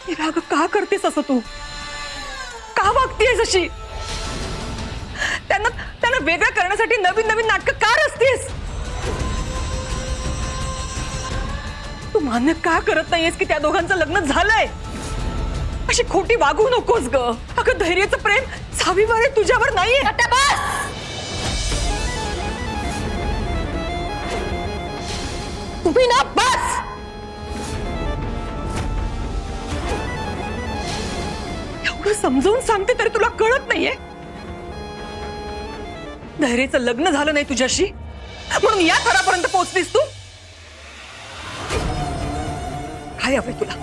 इरा, अगं का करतेस असं तू? का वागतेस अशी? त्यांना त्यांना वेगळं करण्यासाठी नवीन नवीन नाटकं का रचतेस? तू मान्य का करत नाहीयेस की त्या दोघांचं लग्न झालंय? अशी खोटी वागू नकोस ग. अगं धैर्याचं प्रेम सावीवर आहे, तुझ्यावर नाहीये. तुम्ही ना बस. एवढं समजावून सांगते तरी तुला कळत नाहीये. धैर्याचं लग्न झालं नाही तुझ्याशी म्हणून या थरापर्यंत पोहोचलीस तू. काय हवंय तुला?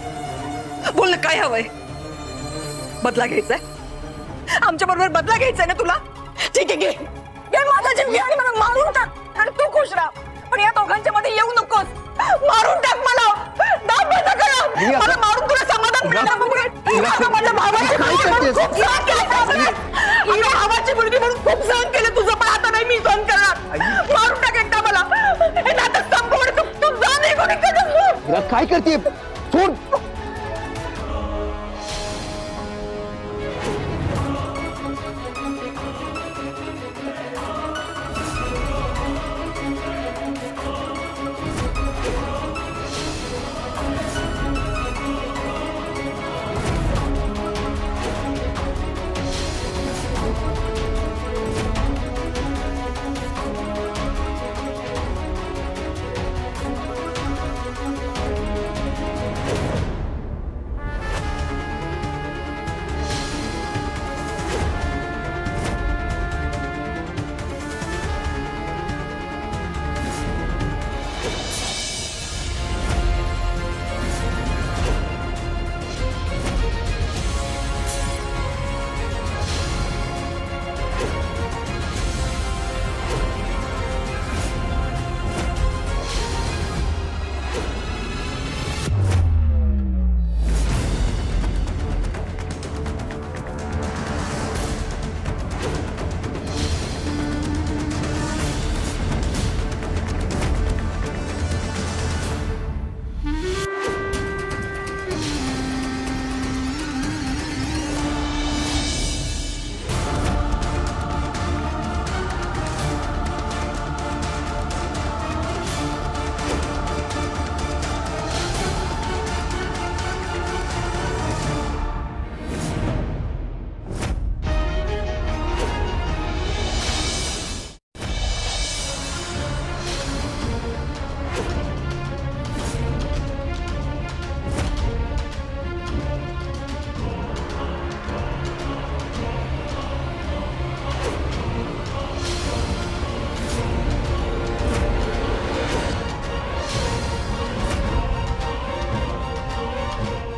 बोल ना, काय हवंय? बदला घ्यायचाय? आमच्या बरोबर बदला घ्यायचाय ना तुला? ठीक आहे, घे घे माझा जीव घे आणि मला मारून टाक आणि तू खुश राहा. पण या दोघांच्या मध्ये येऊ नकोस. मारून टाक मला. दाब बंद कर. मला मारून तुला समाधान मिळणार. माझ्या भावाची मुलगी म्हणून खूप सहन केलं तुझं, पण आता नाही मी सहन करणार. मारून टाक एकदा मला. हे नाटक संपवण. तू जा निघून. काय करते? सोड.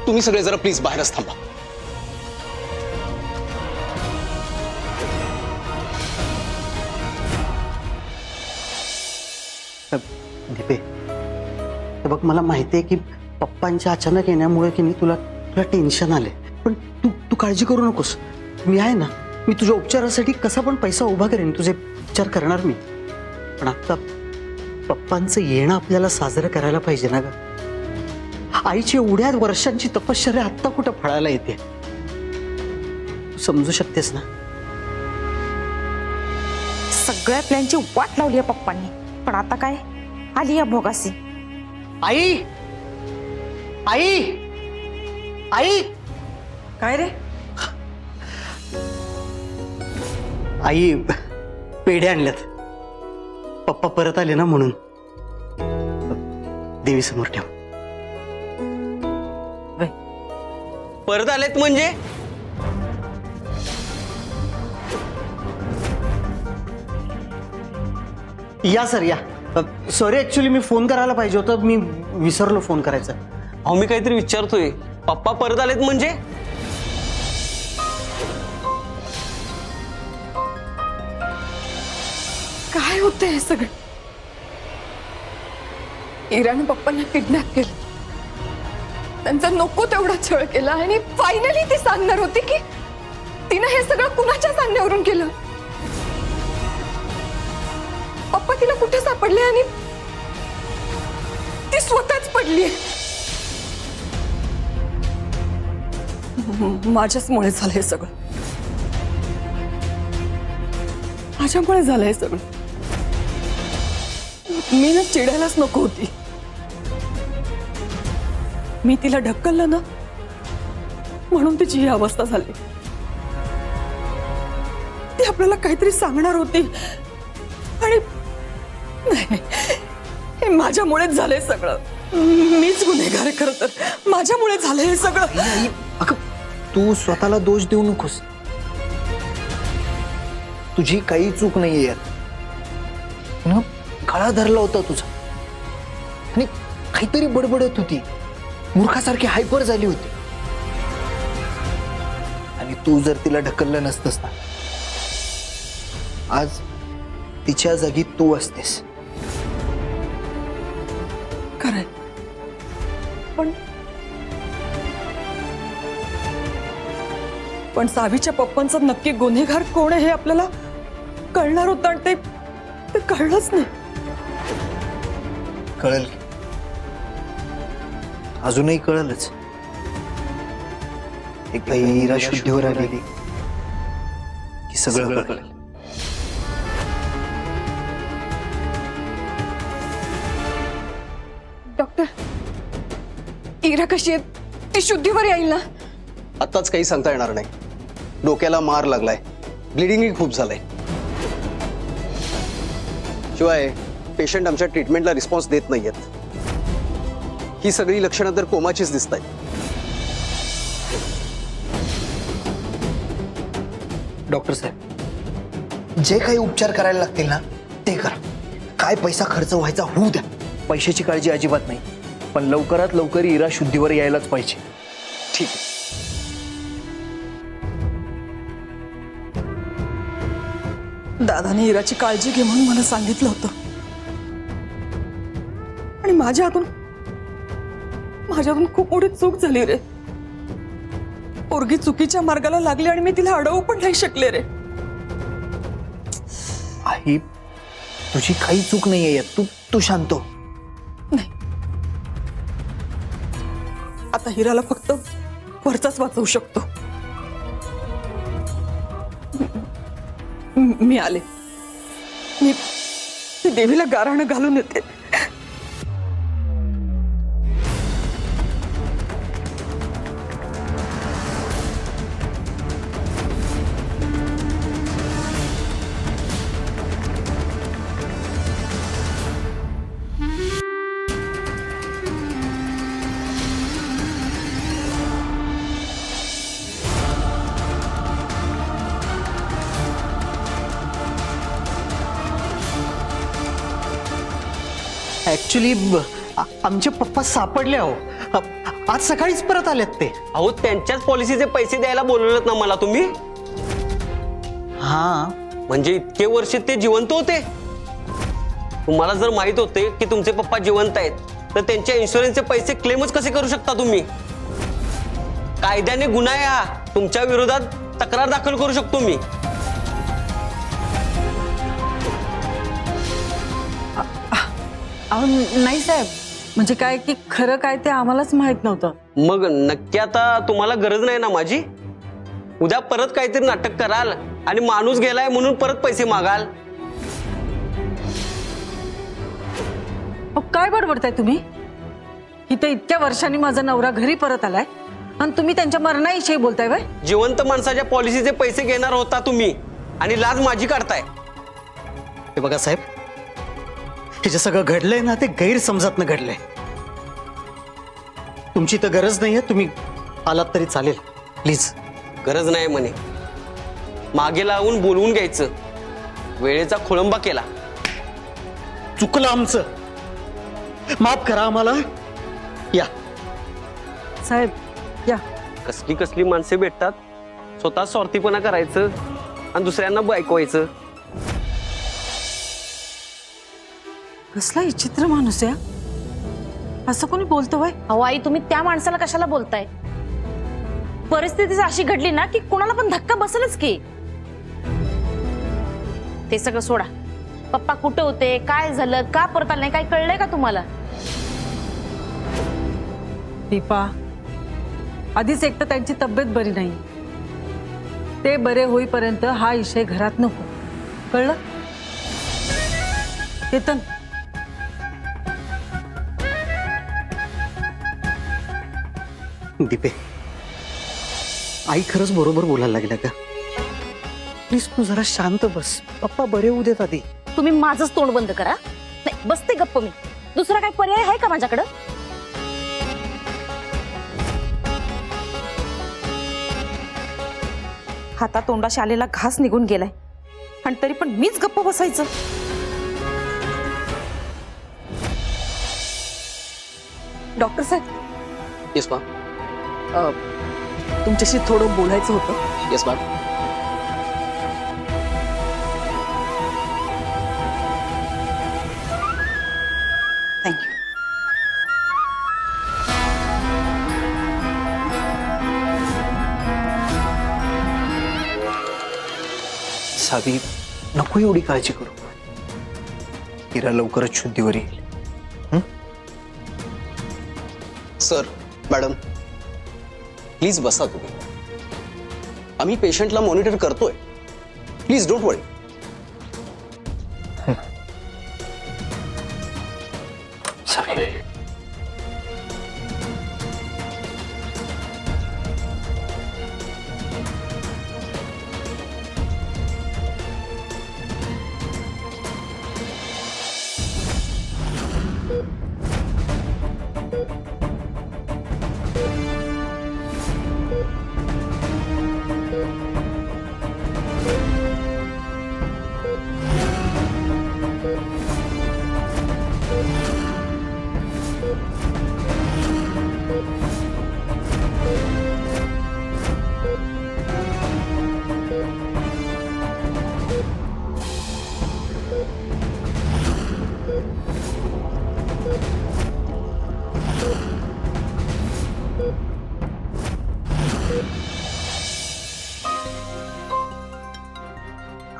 तुम्ही सगळे जरा प्लीज बाहेरच थांबा. दीपे, बघ मला माहिती आहे की पप्पांच्या अचानक येण्यामुळे की तुला तुला टेन्शन आले, पण तू तू काळजी करू नकोस. मी आहे ना. मी तुझ्या उपचारासाठी कसा पण पैसा उभा करेन. तुझे उपचार करणार मी. पण आता पप्पांचं येणं आपल्याला साजरं करायला पाहिजे ना ग. आईची एवढ्या वर्षांची तपश्चर्या आत्ता कुठं फळायला येते. तू समजू शकतेस ना. सगळ्या प्लॅनची वाट लावली आहे पप्पांनी, पण आता काय आली या भोगासी. आई आई आई काय रे? आई, पेढे आणल्यात. पप्पा परत आले ना म्हणून. देवी समोर ठेव. परत आलेत म्हणजे? या सर या. सॉरी, ऍक्च्युली मी फोन करायला पाहिजे होतं. मी विसरलो फोन करायचा. अहो मी काहीतरी विचारतोय. पप्पा परत आलेत म्हणजे? काय होतंय हे सगळं? इरानं पप्पांना किडनॅप केलं, त्यांचा नको तेवढा छळ केला आणि फायनली ती सांगणार होती की तिने हे सगळं कुणाच्या सांगण्यावरून केलं. पप्पा तिला कुठे सापडले आणि ती स्वतःच पडली. माझ्याचमुळे झालं हे सगळं. माझ्यामुळे झालं हे सगळं. मी ना चिडायलाच नको होती. मी तिला ढकललं ना म्हणून तिची ही अवस्था झाली. ती आपल्याला काहीतरी सांगणार होती आणि नाही, हे माझ्यामुळेच झालंय सगळं. मीच गुन्हेगार आहे खरं तर. माझ्यामुळे झालंय हे सगळं. अगं तू स्वतःला दोष देऊ नकोस. तुझी काही चूक नाहीये यात. ना गळा धरला होता तुझा आणि काहीतरी बडबडत होती, मूर्खासारखी हायपर झाली होती. आणि तू जर तिला ढकललं नसतंस ना, आज तिच्या जागी तू असतेस. खरंय, पण सावीच्या पप्पांचा नक्की गुन्हेगार कोण आहे हे आपल्याला कळणार होतं आणि ते कळलंच नाही. कळल, अजूनही कळलच. एकदा हिरा शुद्धीवर आली की सगळं कळलं. डॉक्टर, इरा कशी आहे? ती शुद्धीवर येईल ना? आताच काही सांगता येणार नाही. डोक्याला मार लागलाय, ब्लिडिंगही खूप झालंय. शिवाय पेशंट आमच्या ट्रीटमेंटला रिस्पॉन्स देत नाहीयेत. ही सगळी लक्षणं तर कोमाचीच दिसत आहेत. डॉक्टर साहेब, जे काही उपचार करायला लागतील ना ते करा. काय पैसा खर्च व्हायचा होऊ द्या. पैशाची काळजी अजिबात नाही, पण लवकरात लवकर इरा शुद्धीवर यायलाच पाहिजे. ठीक आहे. दादाने इराची काळजी घे म्हणून मला सांगितलं होतं आणि माझ्या हातून खूप मोठी चूक झाली रे. पोरगी चुकीच्या मार्गाला लागली आणि मी तिला अडवू पण नाही शकले रे. आई, तुझी काही चूक नाहीये यात. तू शांत हो. नाही, आता हिराला फक्त वरचाच वाचवू शकतो. मी आले. मी देवीला गाराणं घालून येते. ऍक्च्युली आमचे पप्पा सापडले अहो. आज सकाळीच परत आलेत ते. अहो, त्यांच्याच पॉलिसीचे पैसे द्यायला बोलवलेत ना मला तुम्ही. हा, म्हणजे इतके वर्ष ते जिवंत होते. तुम्हाला जर माहित होते की तुमचे पप्पा जिवंत आहेत तर त्यांच्या इन्शुरन्सचे पैसे क्लेमच कसे करू शकता तुम्ही? कायद्याने गुन्हा आहे हा. तुमच्या विरोधात तक्रार दाखल करू शकतो मी. अहो नाही साहेब, म्हणजे काय की खरं काय ते आम्हालाच माहित नव्हतं. मग नक्की आता तुम्हाला गरज नाही ना माझी? उद्या परत काहीतरी नाटक कराल आणि माणूस गेलाय म्हणून परत पैसे मागाल. अहो काय बडबडताय तुम्ही? इथं इतक्या वर्षांनी माझा नवरा घरी परत आलाय आणि तुम्ही त्यांच्या मरणाविषयी बोलताय व्हय? जिवंत माणसाच्या पॉलिसीचे पैसे घेणार होता तुम्ही आणि लाज माझी काढताय. हे बघा साहेब, हे जे सगळं घडलंय ना ते गैरसमजातनं घडलंय. तुमची तर गरज नाहीये, तुम्ही आलात तरी चालेल प्लीज. गरज नाही म्हणे, मागे लावून बोलवून घ्यायचं. वेळेचा खोळंबा केला. चुकलं आमचं, माफ करा आम्हाला. या साहेब या. कसली कसली माणसे भेटतात, स्वतः स्वार्थीपणा करायचं आणि दुसऱ्यांना ऐकवायचं. कसला विचित्र माणूस आहे हा. असं कोणी बोलतो व्हय? अहो आई, तुम्ही त्या माणसाला कशाला बोलताय? परिस्थिती अशी घडली ना की कोणाला पण धक्का बसलच की. ते सगळं सोडा. पप्पा कुठे होते, काय झालं, का परत आले नाही, काय कळलंय का तुम्हाला? दीपा, आधीच एक तर त्यांची तब्येत बरी नाही. ते बरे होईपर्यंत हा विषय घरात नको, कळलं? केतन, दीपे, आई खरंच बरोबर बोलायला लागल्या का? प्लीज तू जरा शांत बस. पप्पा बरे होऊ देत आधी. तुम्ही माझंच तोंड बंद करा. नाही बसते गप्प मी. दुसरा काय पर्याय आहे का माझ्याकडं? हाता तोंडाशी आलेला घास निघून गेलाय आणि तरी पण मीच गप्प बसायचं. डॉक्टर साहेब, येस मॅम. तुमच्याशी थोडं बोलायचं होतं. Yes ma'am. थँक्यू. सावी, नको एवढी काळजी करू. हिरा लवकरच शुद्धीवर येईल. सर, मॅडम, प्लीज बसा तुम्ही. आम्ही पेशंटला मॉनिटर करतोय. Please don't worry. सावी,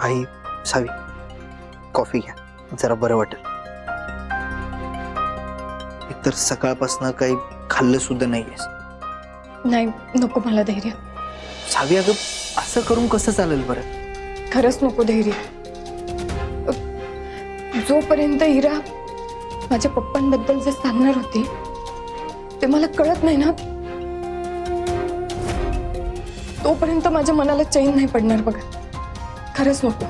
आई, सावी, कॉफी घ्या, जरा बरं वाटेल. एकतर सकाळपासून काही खाल्लं सुद्धा नाहीयेस. नाही, नको मला धैर्य. सावी, अगं असं करून कसं चालेल बरं? खरंच नको धैर्य. जोपर्यंत इरा माझ्या पप्पांबद्दल जे सांगणार होती ते मला कळत नाही ना, तोपर्यंत माझ्या मनाला चैन नाही पडणार बघा. खरंच नको.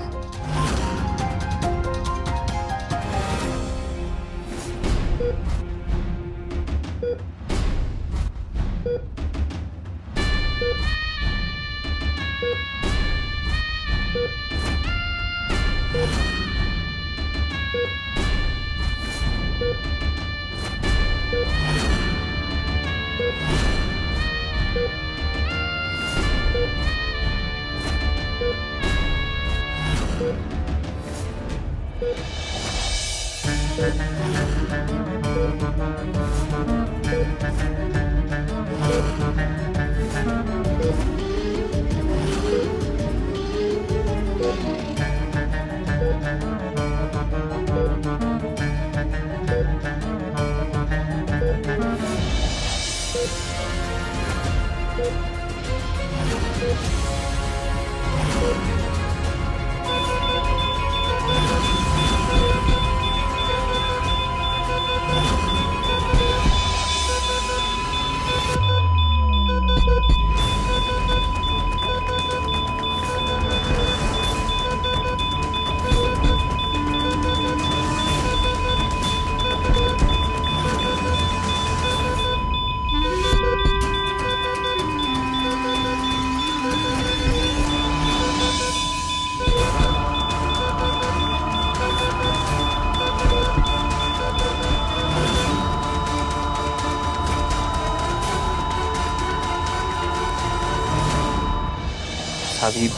सावी,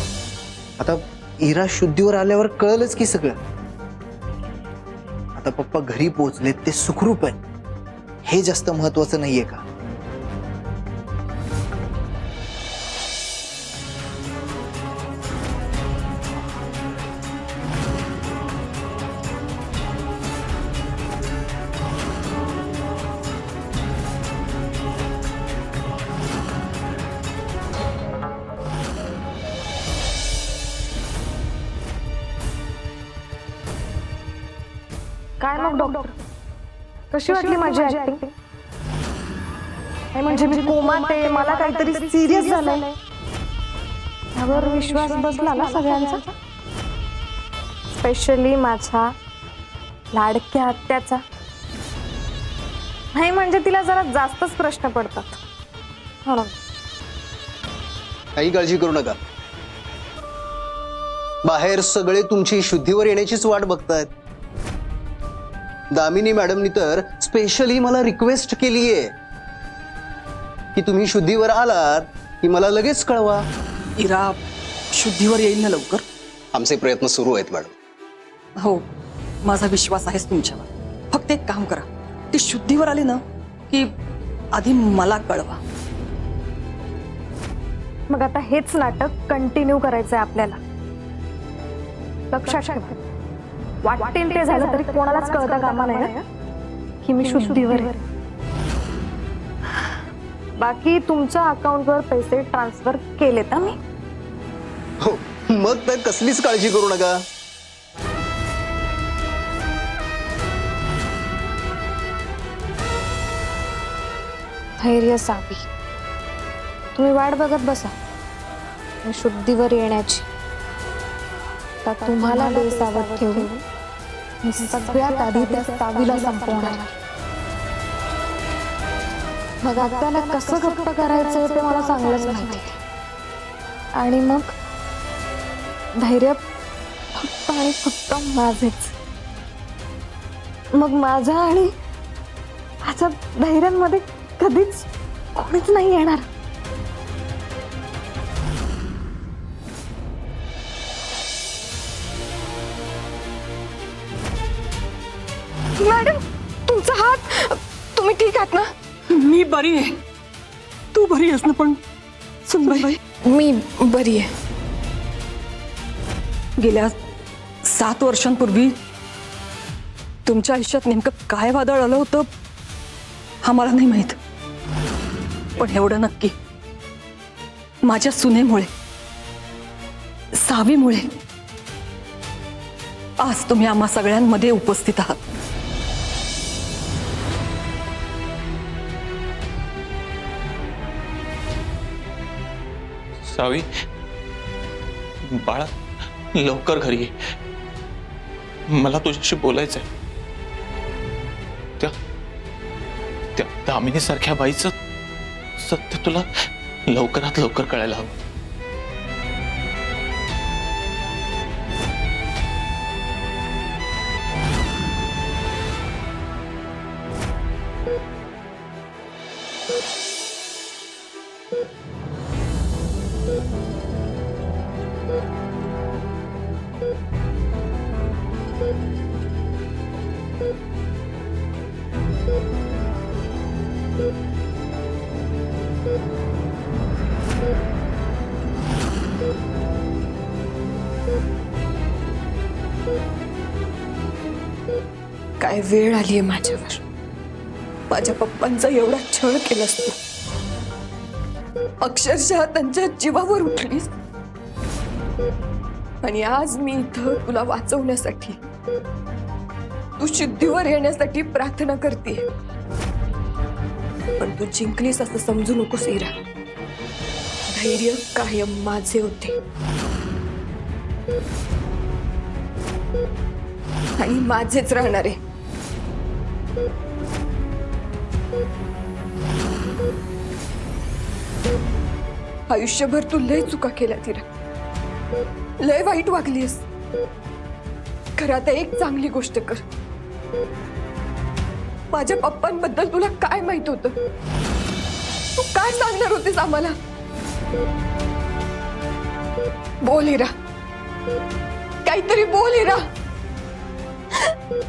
आता इरा शुद्धीवर आल्यावर कळलंच की सगळं. आता पप्पा घरी पोहोचलेत, ते सुखरूप आहे, हे जास्त महत्वाचं नाहीये का? मग डॉक्टर कशी वाटली माझी ऍक्टिंग? म्हणजे मी कोमात आहे, मला काहीतरी सिरियस झालंय यावर विश्वास बसला ना सगळ्यांचा, स्पेशली माझा लाडक्या आत्याचा. नाही म्हणजे तिला जरा जास्तच प्रश्न पडतात. हो ना. काही काळजी करू नका. बाहेर सगळे तुमची शुद्धीवर येण्याचीच वाट बघतायत. दामिनी मॅडमनी तर स्पेशली मला रिक्वेस्ट केलीये की तुम्ही शुद्धीवर आलात की मला लगेच कळवा. इरा शुद्धीवर येईल ना लवकर? आमचे प्रयत्न सुरू आहेत मॅडम. हो, माझा विश्वास आहेच तुमच्यावर. फक्त एक काम करा, ती शुद्धीवर आली ना की आधी मला कळवा. मग आता हेच नाटक कंटिन्यू करायचंय आपल्याला. लक्षात ठेवा, वाटेल ते झालं तरी कोणालाच कळता कामा नाही की मी शुद्धीवर आहे. बाकी तुमच्या अकाउंटवर पैसे ट्रान्सफर केलेत मी. हो, मग तर कसलीच काळजी करू नका. धैर्य सावी, तुम्ही वाट बघत बसा मी शुद्धीवर येण्याची. तर तुम्हाला बेसावत ठेवून मी सगळ्यात आधी त्या सावीला संपवणार. मग आपल्याला कसं गप्प करायचं ते मला चांगलंच माहिती. आणि मग धैर्य फक्त आणि फक्त माझेच. मग माझ्या आणि माझ्या धैर्यांमध्ये कधीच कोणीच नाही येणार. मॅडम, तुमचा हात, तुम्ही ठीक आहात ना? मी बरी आहे. तू बरी आहेस ना? पण सुनबाई, मी बरी आहे. गेल्या 7 वर्षांपूर्वी तुमच्या आयुष्यात नेमकं काय वादळ आलं होतं हा मला नाही माहित. पण एवढं नक्की, माझ्या सुनेमुळे, सावीमुळे आज तुम्ही आम्हा सगळ्यांमध्ये उपस्थित आहात. सावी, बाळा लवकर घरी ये. मला तुझ्याशी बोलायचंय. त्या दामिनी सारख्या बाईचं सत्य तुला लवकरात लवकर कळायला हवं. काय वेळ आलीये माझ्यावर. माझ्या पप्पांचा एवढा छळ केलास तू. अक्षरशः त्यांच्या जीवावर उठलीस. आणि आज मी इथं तुला वाचवण्यासाठी, तू शुद्धीवर येण्यासाठी प्रार्थना करते. पण तू जिंकलीस असं समजू नकोस इरा. धैर्य कायम माझे होते आणि माझेच राहणार आहे. आयुष्यभर तू लय चुका केल्या तिरा, लय वाईट वागलीस. खरं आता एक चांगली गोष्ट कर. माझ्या पप्पांबद्दल तुला काय माहित होतं? तू काय सांगणार होतीस आम्हाला? बोल इरा, काहीतरी बोल इरा.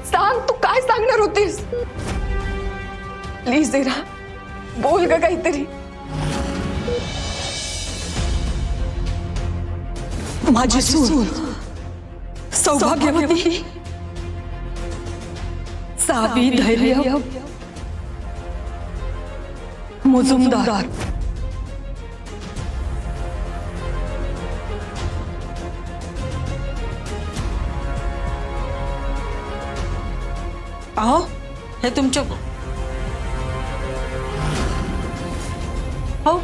सांग, तू काय सांगणार होतीस? प्लीज इरा, बोल ग काहीतरी. माझी सून सौभाग्यवती सावी धैर्य मुजुमदार. अहो हे तुमच्या हो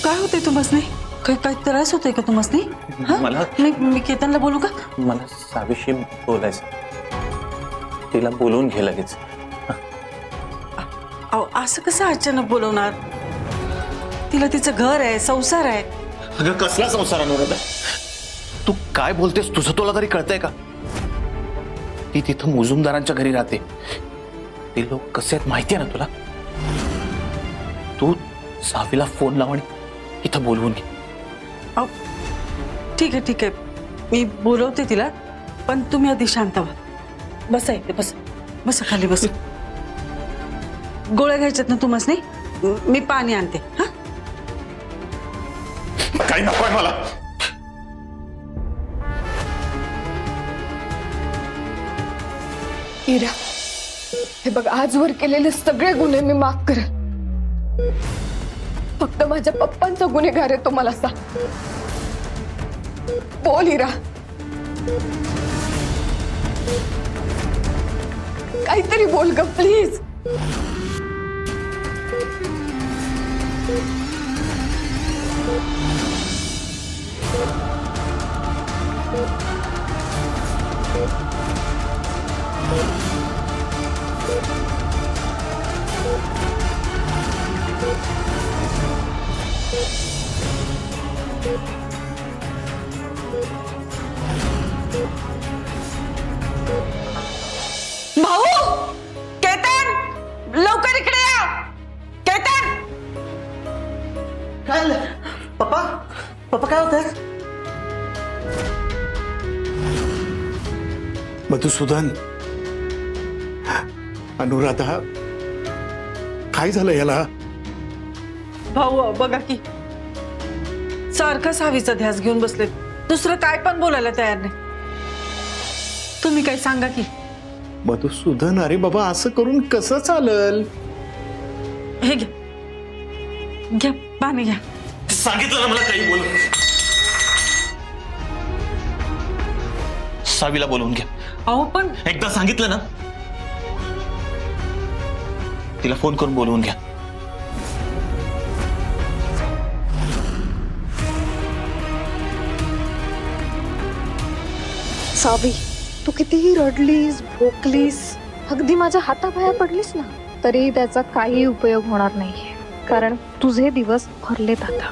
काय होतंय तुम्हाला काही काही त्रास होतोय का तुम्हाला मला मी केतनला बोलू का मला सावीशी बोलायचं तिला बोलवून घे लगेच. अहो असं कसं अचानक बोलवणार तिला तिचं घर आहे संसार आहे अगं कसला संसार अनुराधा तू काय बोलतेस तुझं तुला तरी कळतंय का ती तिथं मुजुमदारांच्या घरी राहते ते लोक कसे आहेत माहिती आहे ना तुला तू सावीला फोन लाव आणि इथं बोलवून घे. अहो ठीक आहे मी बोलवते तिला पण तुम्ही आधी शांत व्हा बसा इथे बसा खाली बस गोळ्या घ्यायच्यात ना तुम्हाला नाही मी पाणी आणते हा काही नकोय मला. इरा हे बघ आजवर केलेले सगळे गुन्हे मी माफ करेन फक्त माझ्या पप्पांचा गुन्हेगार आहे तो मला सांग बोल इरा काहीतरी बोल ग प्लीज भाऊ केतन लवकर इकडे या केतन काय झालं? पप्पा पप्पा काय होतंय मधुसूदन अनुराधा काय झालं याला भाऊ बघा की सारखं सावीचा ध्यास घेऊन बसले दुसरं काय पण बोलायला तयार नाही तुम्ही काही सांगा की मधुसूदन अरे बाबा असं करून कसं चालल हे घ्या पाणी घ्या सांगितलं ना मला काही बोल सावीला बोलवून घ्या. अहो पण एकदा सांगितलं ना तिला फोन करून बोलवून घ्या. सावी तू कितीही रडलीस भोकलीस अगदी माझ्या हाताबाहेर पडलीस ना तरी त्याचा काही उपयोग होणार नाहीये कारण तुझे दिवस भरलेत आता